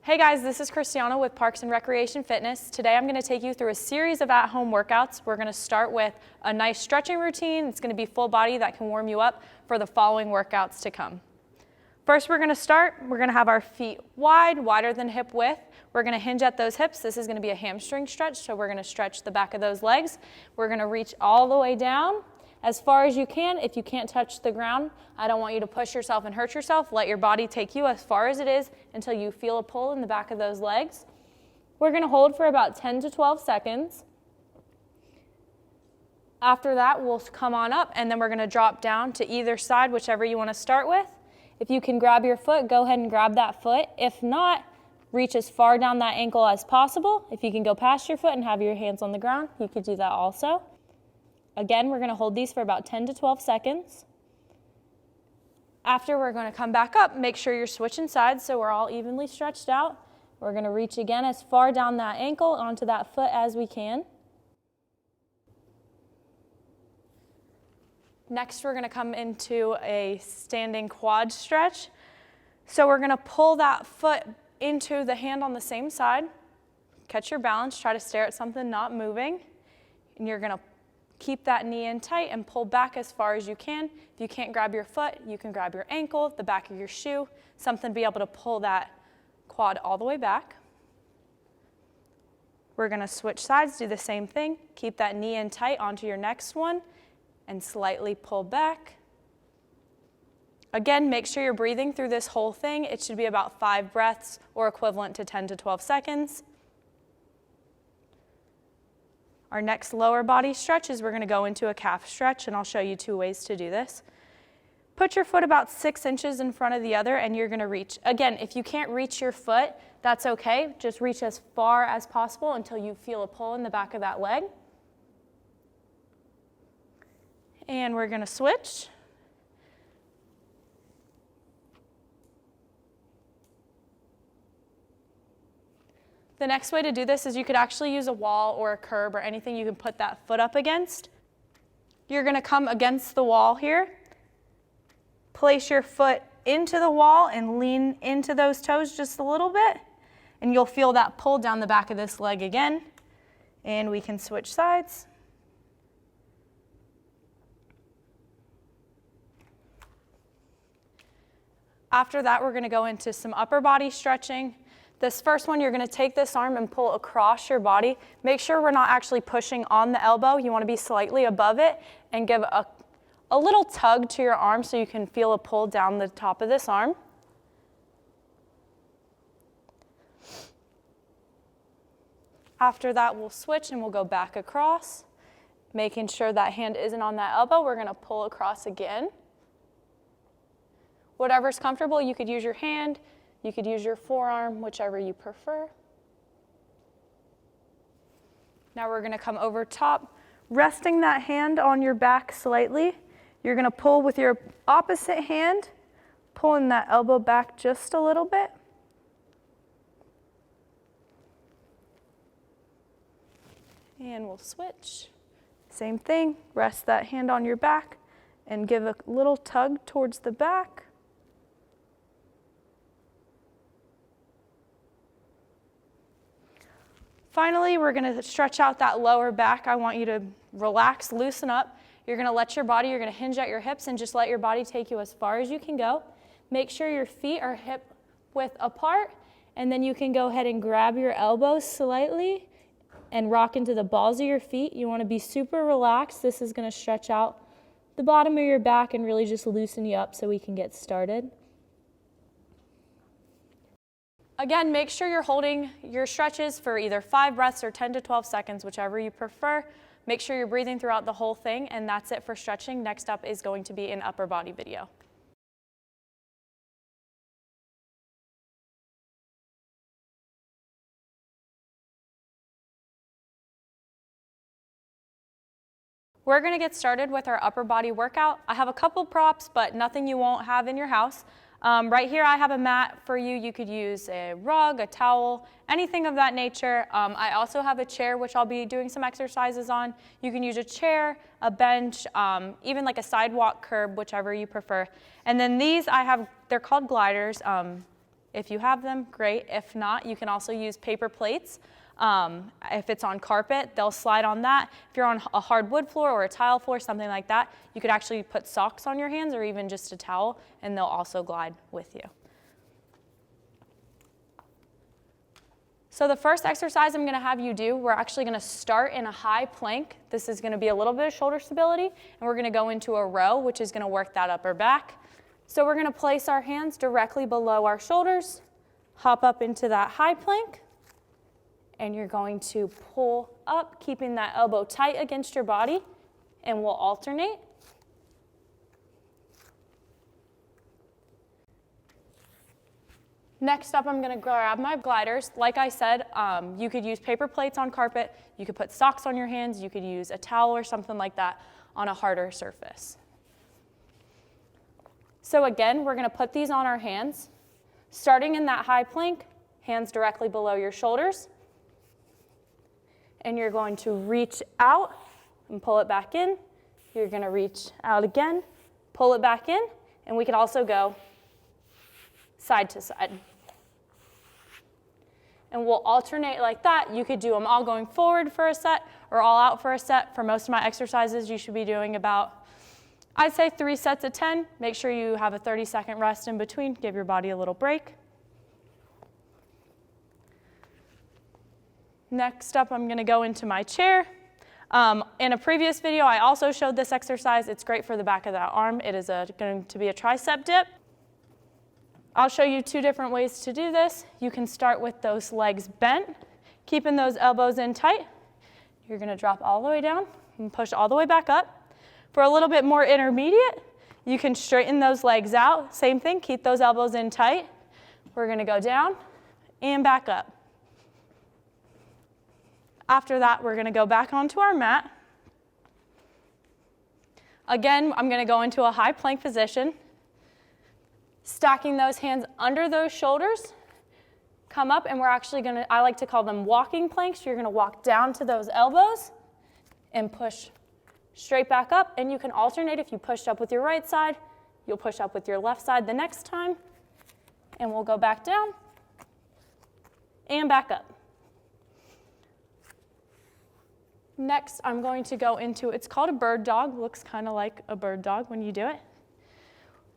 Hey guys, this is Christiana with Parks and Recreation Fitness. Today I'm going to take you through a series of at-home workouts. We're going to start with a nice stretching routine. It's going to be full body that can warm you up for the following workouts to come. First we're going to have our feet wide, wider than hip width. We're going to hinge at those hips. This is going to be a hamstring stretch, so we're going to stretch the back of those legs. We're going to reach all the way down as far as you can. If you can't touch the ground, I don't want you to push yourself and hurt yourself. Let your body take you as far as it is until you feel a pull in the back of those legs. We're going to hold for about 10 to 12 seconds. After that, we'll come on up, and then we're going to drop down to either side, whichever you want to start with. If you can grab your foot, go ahead and grab that foot. If not, reach as far down that ankle as possible. If you can go past your foot and have your hands on the ground, you could do that also. Again, we're going to hold these for about 10 to 12 seconds. After, we're going to come back up. Make sure you're switching sides so we're all evenly stretched out. We're going to reach again as far down that ankle onto that foot as we can. Next, we're going to come into a standing quad stretch. So we're going to pull that foot into the hand on the same side. Catch your balance. Try to stare at something not moving. And you're going to keep that knee in tight and pull back as far as you can. If you can't grab your foot, you can grab your ankle, the back of your shoe, something to be able to pull that quad all the way back. We're going to switch sides, do the same thing. Keep that knee in tight onto your next one and slightly pull back. Again, make sure you're breathing through this whole thing. It should be about 5 breaths or equivalent to 10 to 12 seconds. Our next lower body stretch is we're going to go into a calf stretch, and I'll show you 2 ways to do this. Put your foot about 6 inches in front of the other, and you're going to reach. Again, if you can't reach your foot, that's okay. Just reach as far as possible until you feel a pull in the back of that leg. And we're going to switch. The next way to do this is you could actually use a wall or a curb or anything you can put that foot up against. You're going to come against the wall here. Place your foot into the wall and lean into those toes just a little bit. And you'll feel that pull down the back of this leg again. And we can switch sides. After that, we're going to go into some upper body stretching. This first one, you're going to take this arm and pull across your body. Make sure we're not actually pushing on the elbow. You want to be slightly above it and give a little tug to your arm so you can feel a pull down the top of this arm. After that, we'll switch and we'll go back across. Making sure that hand isn't on that elbow, we're going to pull across again. Whatever's comfortable, you could use your hand. You could use your forearm, whichever you prefer. Now we're going to come over top, resting that hand on your back slightly. You're going to pull with your opposite hand, pulling that elbow back just a little bit. And we'll switch. Same thing, rest that hand on your back and give a little tug towards the back. Finally, we're going to stretch out that lower back. I want you to relax, loosen up. You're going to let your body, you're going to hinge at your hips and just let your body take you as far as you can go. Make sure your feet are hip width apart, and then you can go ahead and grab your elbows slightly and rock into the balls of your feet. You want to be super relaxed. This is going to stretch out the bottom of your back and really just loosen you up so we can get started. Again, make sure you're holding your stretches for either 5 breaths or 10 to 12 seconds, whichever you prefer. Make sure you're breathing throughout the whole thing, and that's it for stretching. Next up is going to be an upper body video. We're going to get started with our upper body workout. I have a couple props, but nothing you won't have in your house. Right here I have a mat for you. You could use a rug, a towel, anything of that nature. I also have a chair which I'll be doing some exercises on. You can use a chair, a bench, even like a sidewalk curb, whichever you prefer. And then these they're called gliders. If you have them, great. If not, you can also use paper plates. If it's on carpet, they'll slide on that. If you're on a hardwood floor or a tile floor, something like that, you could actually put socks on your hands or even just a towel, and they'll also glide with you. So the first exercise I'm going to have you do, we're actually going to start in a high plank. This is going to be a little bit of shoulder stability, and we're going to go into a row, which is going to work that upper back. So we're going to place our hands directly below our shoulders, hop up into that high plank, and you're going to pull up, keeping that elbow tight against your body, and we'll alternate. Next up, I'm going to grab my gliders. Like I said, you could use paper plates on carpet, you could put socks on your hands, you could use a towel or something like that on a harder surface. So again, we're going to put these on our hands. Starting in that high plank, hands directly below your shoulders. And you're going to reach out and pull it back in. You're going to reach out again, pull it back in, and we could also go side to side. And we'll alternate like that. You could do them all going forward for a set or all out for a set. For most of my exercises, you should be doing about, I'd say 3 sets of 10. Make sure you have a 30-second rest in between. Give your body a little break. Next up, I'm going to go into my chair. In a previous video, I also showed this exercise. It's great for the back of that arm. It is going to be a tricep dip. I'll show you 2 different ways to do this. You can start with those legs bent, keeping those elbows in tight. You're going to drop all the way down and push all the way back up. For a little bit more intermediate, you can straighten those legs out. Same thing, keep those elbows in tight. We're going to go down and back up. After that, we're going to go back onto our mat. Again, I'm going to go into a high plank position. Stacking those hands under those shoulders, come up, and we're actually going to, I like to call them walking planks. You're going to walk down to those elbows and push straight back up. And you can alternate. If you pushed up with your right side, you'll push up with your left side the next time. And we'll go back down and back up. Next, I'm going to go into, it's called a bird dog. Looks kind of like a bird dog when you do it.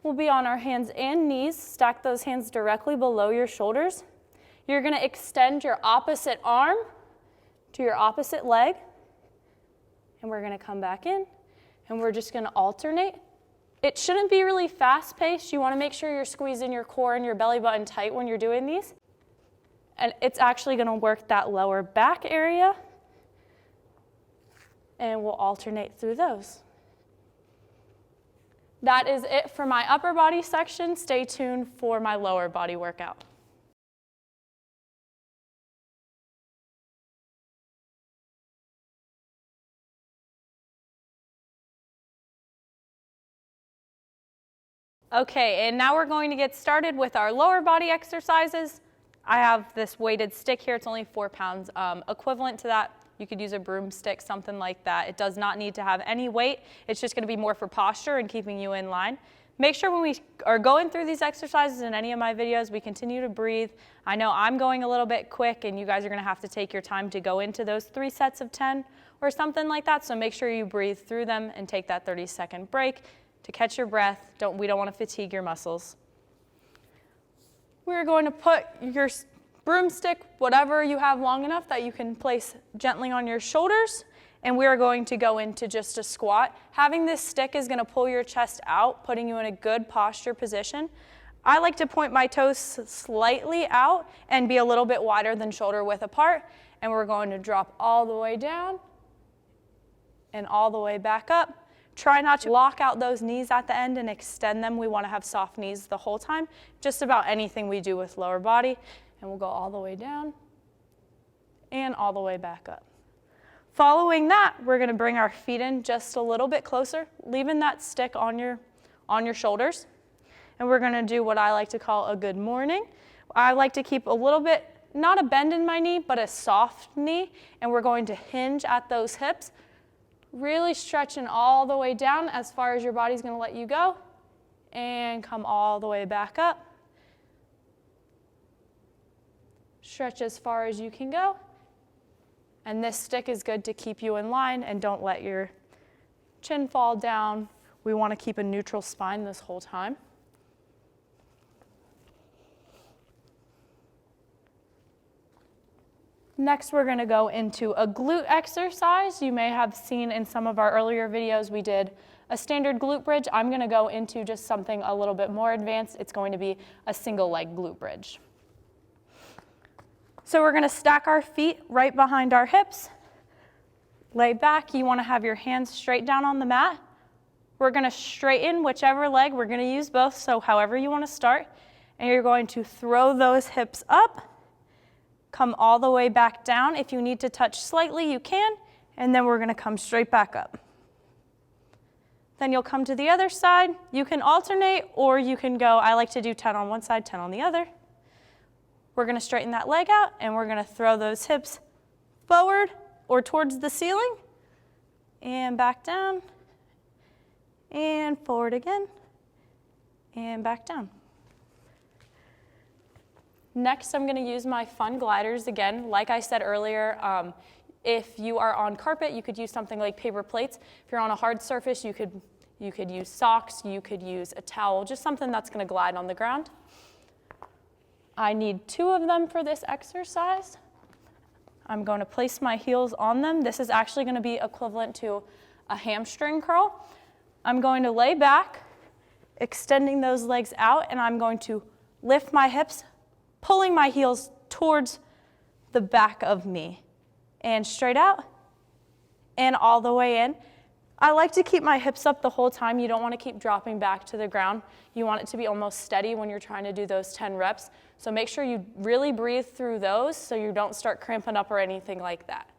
We'll be on our hands and knees. Stack those hands directly below your shoulders. You're going to extend your opposite arm to your opposite leg. And we're going to come back in. And we're just going to alternate. It shouldn't be really fast-paced. You want to make sure you're squeezing your core and your belly button tight when you're doing these. And it's actually going to work that lower back area. And we'll alternate through those. That is it for my upper body section. Stay tuned for my lower body workout. Okay, and now we're going to get started with our lower body exercises. I have this weighted stick here. It's only 4 pounds. Equivalent to that, you could use a broomstick, something like that. It does not need to have any weight. It's just going to be more for posture and keeping you in line. Make sure when we are going through these exercises in any of my videos, we continue to breathe. I know I'm going a little bit quick, and you guys are going to have to take your time to go into those 3 sets of 10 or something like that. So make sure you breathe through them and take that 30-second break to catch your breath. We don't want to fatigue your muscles. We're going to put your broomstick, whatever you have long enough that you can place gently on your shoulders, and we are going to go into just a squat. Having this stick is going to pull your chest out, putting you in a good posture position. I like to point my toes slightly out and be a little bit wider than shoulder width apart, and we're going to drop all the way down and all the way back up. Try not to lock out those knees at the end and extend them. We want to have soft knees the whole time, just about anything we do with lower body. And we'll go all the way down and all the way back up. Following that, we're going to bring our feet in just a little bit closer, leaving that stick on your shoulders. And we're going to do what I like to call a good morning. I like to keep a little bit, not a bend in my knee, but a soft knee. And we're going to hinge at those hips, really stretching all the way down as far as your body's going to let you go. And come all the way back up. Stretch as far as you can go. And this stick is good to keep you in line and don't let your chin fall down. We want to keep a neutral spine this whole time. Next, we're going to go into a glute exercise. You may have seen in some of our earlier videos we did a standard glute bridge. I'm going to go into just something a little bit more advanced. It's going to be a single leg glute bridge. So we're going to stack our feet right behind our hips. Lay back. You want to have your hands straight down on the mat. We're going to straighten whichever leg. We're going to use both, so however you want to start. And you're going to throw those hips up. Come all the way back down. If you need to touch slightly, you can. And then we're going to come straight back up. Then you'll come to the other side. You can alternate, or you can go, I like to do 10 on one side, 10 on the other. We're going to straighten that leg out, and we're going to throw those hips forward or towards the ceiling, and back down, and forward again, and back down. Next, I'm going to use my fun gliders again. Like I said earlier, if you are on carpet, you could use something like paper plates. If you're on a hard surface, you could use socks, you could use a towel, just something that's going to glide on the ground. I need 2 of them for this exercise. I'm going to place my heels on them. This is actually going to be equivalent to a hamstring curl. I'm going to lay back, extending those legs out, and I'm going to lift my hips, pulling my heels towards the back of me. And straight out, and all the way in. I like to keep my hips up the whole time. You don't want to keep dropping back to the ground. You want it to be almost steady when you're trying to do those 10 reps. So make sure you really breathe through those so you don't start cramping up or anything like that.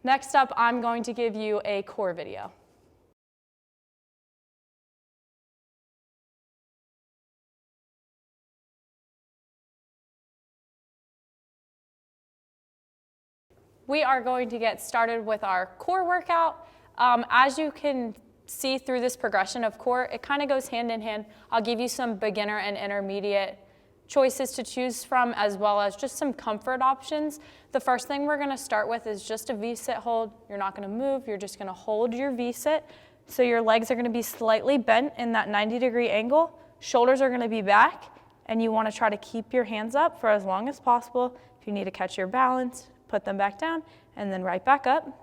Next up, I'm going to give you a core video. We are going to get started with our core workout. As you can see through this progression of core, it kind of goes hand in hand. I'll give you some beginner and intermediate choices to choose from, as well as just some comfort options. The first thing we're going to start with is just a V-sit hold. You're not going to move. You're just going to hold your V-sit. So your legs are going to be slightly bent in that 90-degree angle. Shoulders are going to be back, and you want to try to keep your hands up for as long as possible. If you need to catch your balance, put them back down, and then right back up.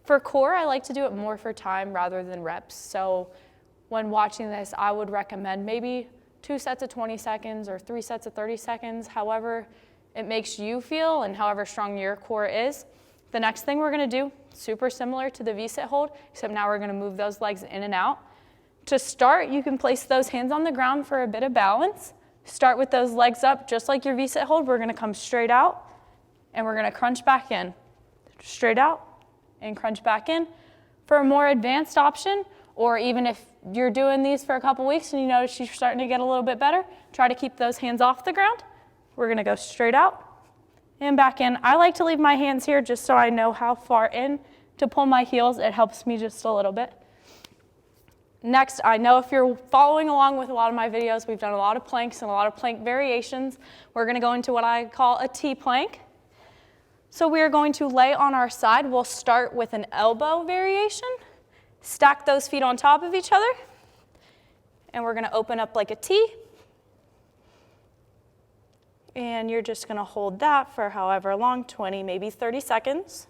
For core, I like to do it more for time rather than reps. So when watching this, I would recommend maybe 2 sets of 20 seconds or 3 sets of 30 seconds, however it makes you feel and however strong your core is. The next thing we're going to do, super similar to the V-sit hold, except now we're going to move those legs in and out. To start, you can place those hands on the ground for a bit of balance. Start with those legs up, just like your V-sit hold. We're going to come straight out, and we're going to crunch back in. Straight out and crunch back in. For a more advanced option, or even if you're doing these for a couple weeks and you notice you're starting to get a little bit better, try to keep those hands off the ground. We're going to go straight out and back in. I like to leave my hands here just so I know how far in to pull my heels. It helps me just a little bit. Next, I know if you're following along with a lot of my videos, we've done a lot of planks and a lot of plank variations. We're going to go into what I call a T-plank. So we are going to lay on our side. We'll start with an elbow variation. Stack those feet on top of each other. And we're going to open up like a T. And you're just going to hold that for however long, 20, maybe 30 seconds.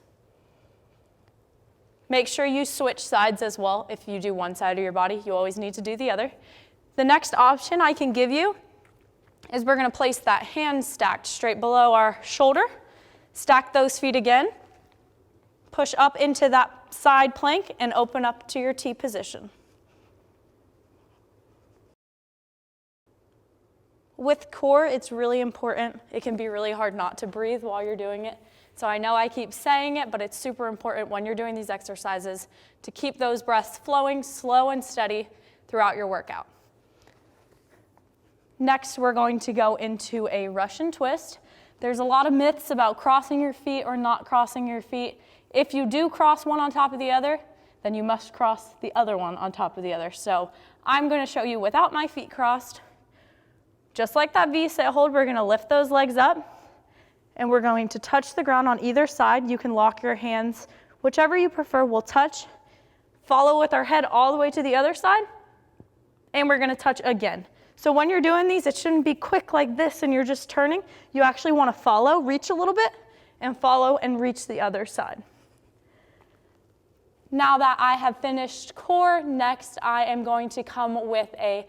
Make sure you switch sides as well. If you do one side of your body, you always need to do the other. The next option I can give you is we're going to place that hand stacked straight below our shoulder. Stack those feet again. Push up into that side plank and open up to your T position. With core, it's really important. It can be really hard not to breathe while you're doing it. So I know I keep saying it, but it's super important when you're doing these exercises to keep those breaths flowing slow and steady throughout your workout. Next, we're going to go into a Russian twist. There's a lot of myths about crossing your feet or not crossing your feet. If you do cross one on top of the other, then you must cross the other one on top of the other. So I'm going to show you without my feet crossed. Just like that V-sit hold, we're gonna lift those legs up and we're going to touch the ground on either side. You can lock your hands, whichever you prefer. We'll touch, follow with our head all the way to the other side, and we're gonna touch again. So when you're doing these, it shouldn't be quick like this and you're just turning. You actually wanna follow, reach a little bit, and follow and reach the other side. Now that I have finished core, next I am going to come with a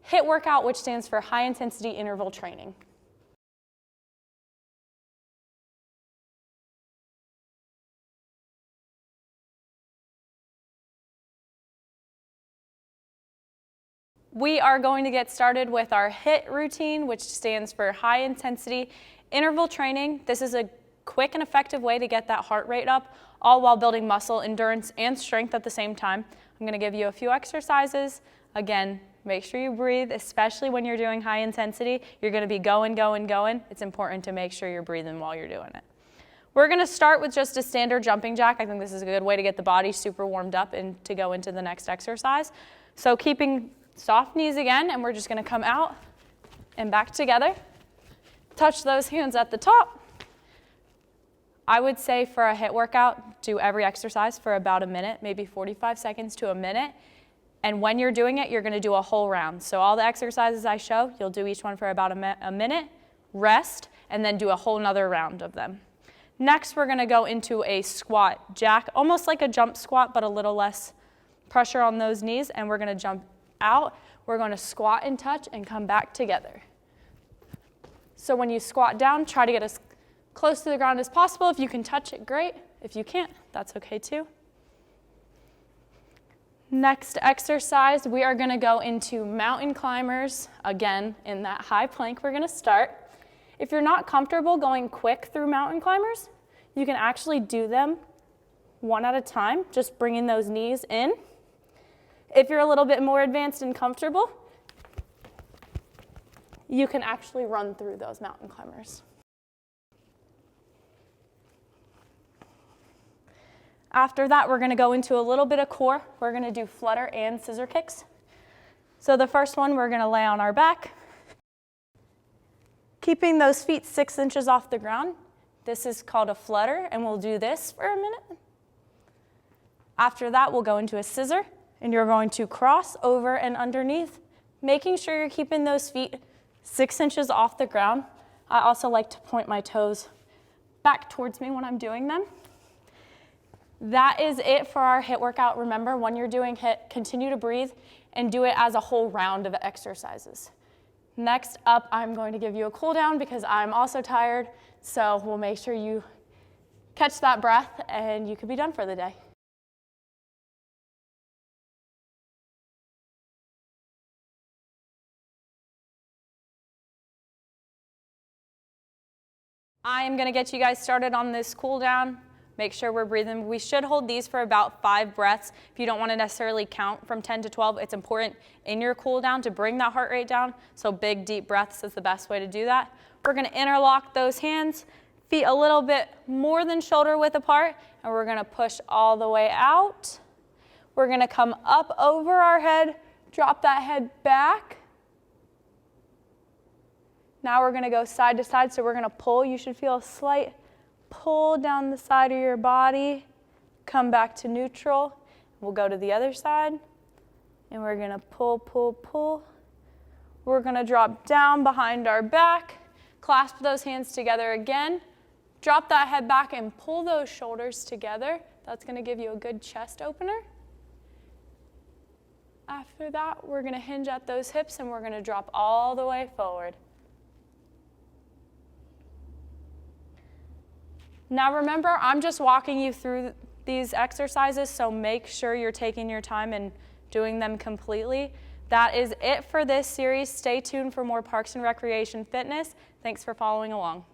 HIIT workout, which stands for high intensity interval training. We are going to get started with our HIIT routine, which stands for high intensity interval training. This is a quick and effective way to get that heart rate up, all while building muscle, endurance, and strength at the same time. I'm gonna give you a few exercises. Again, make sure you breathe, especially when you're doing high intensity. You're gonna be going. It's important to make sure you're breathing while you're doing it. We're gonna start with just a standard jumping jack. I think this is a good way to get the body super warmed up and to go into the next exercise. So keeping soft knees again, and we're just gonna come out and back together. Touch those hands at the top. I would say for a HIIT workout, do every exercise for about a minute, maybe 45 seconds to a minute. And when you're doing it, you're gonna do a whole round. So all the exercises I show, you'll do each one for about a minute, rest, and then do a whole nother round of them. Next, we're gonna go into a squat jack, almost like a jump squat, but a little less pressure on those knees. And we're gonna jump out. We're gonna squat and touch and come back together. So when you squat down, try to get as close to the ground as possible. If you can touch it, great. If you can't, that's okay too. Next exercise, we are gonna go into mountain climbers. Again, in that high plank, we're gonna start. If you're not comfortable going quick through mountain climbers, you can actually do them one at a time, just bringing those knees in. If you're a little bit more advanced and comfortable, you can actually run through those mountain climbers. After that, we're gonna go into a little bit of core. We're gonna do flutter and scissor kicks. So the first one, we're gonna lay on our back, keeping those feet 6 inches off the ground. This is called a flutter, and we'll do this for a minute. After that, we'll go into a scissor, and you're going to cross over and underneath, making sure you're keeping those feet 6 inches off the ground. I also like to point my toes back towards me when I'm doing them. That is it for our HIIT workout. Remember, when you're doing HIIT, continue to breathe and do it as a whole round of exercises. Next up, I'm going to give you a cool down because I'm also tired, so we'll make sure you catch that breath and you could be done for the day. I'm gonna get you guys started on this cool down. Make sure we're breathing. We should hold these for about 5 breaths. If you don't want to necessarily count from 10 to 12, it's important in your cool down to bring that heart rate down. So big, deep breaths is the best way to do that. We're going to interlock those hands, feet a little bit more than shoulder width apart, and we're going to push all the way out. We're going to come up over our head, drop that head back. Now we're going to go side to side, so we're going to pull. You should feel a slight pull down the side of your body, come back to neutral. We'll go to the other side, and we're gonna pull, pull, pull. We're gonna drop down behind our back, clasp those hands together again, drop that head back and pull those shoulders together. That's gonna give you a good chest opener. After that, we're gonna hinge at those hips and we're gonna drop all the way forward. Now remember, I'm just walking you through these exercises, so make sure you're taking your time and doing them completely. That is it for this series. Stay tuned for more Parks and Recreation Fitness. Thanks for following along.